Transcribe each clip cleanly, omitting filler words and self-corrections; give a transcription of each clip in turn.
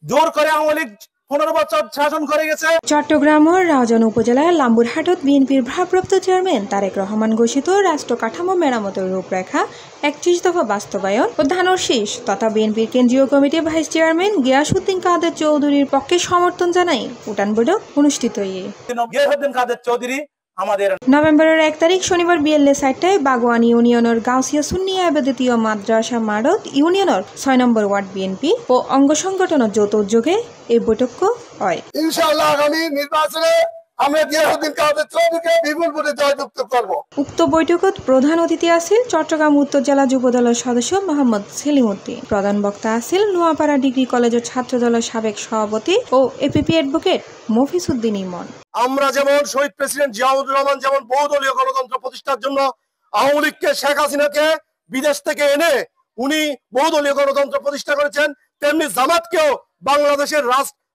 জোর করে আওয়ামী লীগ 15 বছর শাসন করে গেছে। চট্টগ্রামের রাউজান উপজেলার লাম্বুরহাটত বিএনপির ভারপ্রাপ্ত চেয়ারম্যান তারেক রহমান ঘোষিত রাষ্ট্র কাঠামো মেরামতের রূপরেখা 31 দফা বাস্তবায়ন ও ধানের শীষ তথা বিএনপির কেন্দ্রীয় কমিটির ভাইস চেয়ারম্যান গিয়াসউদ্দিন কাদের চৌধুরীর পক্ষে সমর্থন জানাই উঠান বৈঠক অনুষ্ঠিত গিয়াসউদ্দিন কাদের চৌধুরী নভেম্বরের 1 তারিখ শনিবার বিএলএ সাইটটায় বাগোয়ানি ইউনিয়নের গাউসিয়া সুন্নিয়া আবেদিতীয় মাদ্রাসা মারত ইউনিয়নের 6 নম্বর ওয়ার্ড বিএনপি ও অঙ্গ সংগঠনের যৌথ উদ্যোগে এই বৈঠক হয়। ইনশাআল্লাহ আগামী নির্বাচনে আমরা গিয়াসউদ্দিন কাদের চৌধুরীকে বিপুল ভোটে জয়যুক্ত করব। উক্ত বৈঠকত প্রধান অতিথি আছেন চট্টগ্রাম উত্তর জেলা যুব দলের সদস্য মোহাম্মদ সেলিম উদ্দিন। প্রধান বক্তা আছেন নোয়াপাড়া ডিগ্রি কলেজের ছাত্র দলের সাবেক সভাপতি ও এপিপি অ্যাডভোকেট মফিজ উদ্দিন ইমন। আমরা যেমন শহীদ প্রেসিডেন্ট জিয়াউর রহমান যেমন বহুদলীয় গণতন্ত্র প্রতিষ্ঠার জন্য আওয়ামী লীগকে শেখ হাসিনাকে বিদেশ থেকে এনে উনি বহুদলীয় গণতন্ত্র প্রতিষ্ঠা করেছেন, তেমনি জামাতকেও বাংলাদেশের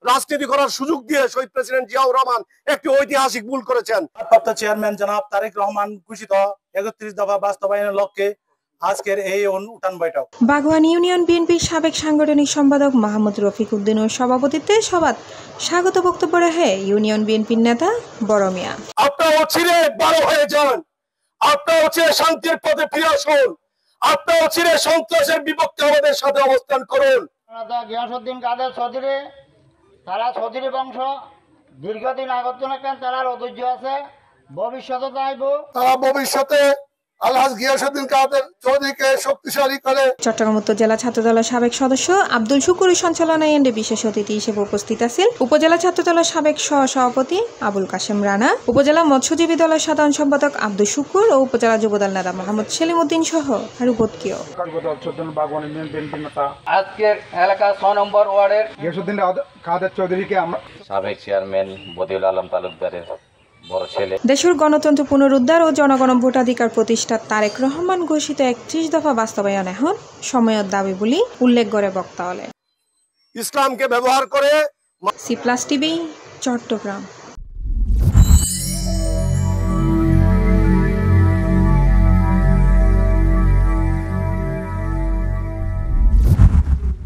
রাজনীতি করার সুযোগ দিয়ে শহীদ প্রেসিডেন্ট জিয়াউর রহমান একটি ঐতিহাসিক ভুল করেছেন। ভারপ্রাপ্ত চেয়ারম্যান জনাব তারেক রহমান ঘোষিত 31 দফা বাস্তবায়নের লক্ষ্যে আজকের এই উঠান বৈঠক। বাগোয়ানি ইউনিয়ন বিএনপির সাবেক সাংগঠনিক সম্পাদক মাহমুদ রফিক উদ্দিনের সভাপতিত্বে সভাত স্বাগত বক্তব্য রাখে ইউনিয়ন বিএনপির নেতা বড় মিয়া। আপনারা অচিরে বড় হয়ে যান, আপনারা অচিরে শান্তির পথে ফিরে আসুন, আপনারা অচিরে সন্ত্রাসের বিপক্ষে আমাদের সাথে অবস্থান করুন। গিয়াসউদ্দিন কাদের চৌধুরী তারা চৌধুরী বংশ দীর্ঘদিন আগত নাকেন, তারা ঐতিহ্য আছে, ভবিষ্যতে চাইব তারা ভবিষ্যতে আলহাজ গিয়াসউদ্দিন কাদের চৌধুরীকে শক্তিশালী করে। চট্টগ্রাম উত্তর জেলা ছাত্র দলের সাবেক সদস্য আব্দুল শুকুরের সঞ্চালনায় বিশেষ অতিথি হিসেবে উপস্থিত আছেন উপজেলা ছাত্র দলের সাবেক সহ-সভাপতি আবুল কাশেম রানা, উপজেলা মৎস্যজীবী দলের সাধারণ সম্পাদক আব্দুল শুকুর ও উপজেলা যুবদল নেতা মোহাম্মদ সেলিম উদ্দিন সহ আরো বৎকীয়। আজকের এলাকা 6 নম্বর ওয়ার্ডের গিয়াসউদ্দিন কাদের চৌধুরীকে আমরা সাবেক চেয়ারম্যান বদিউল আলম তালুকদারের বড় ছেলে। দেশের গণতন্ত্র পুনরুদ্ধার ও জনগণ ভোটাধিকার প্রতিষ্ঠা তারেক রহমান ঘোষিত 31 দফা বাস্তবায়ন এখন সময়ের দাবি বলে উল্লেখ করে বক্তা হলে ইসলামকে ব্যবহার করে সি প্লাস টিভি চট্টগ্রাম।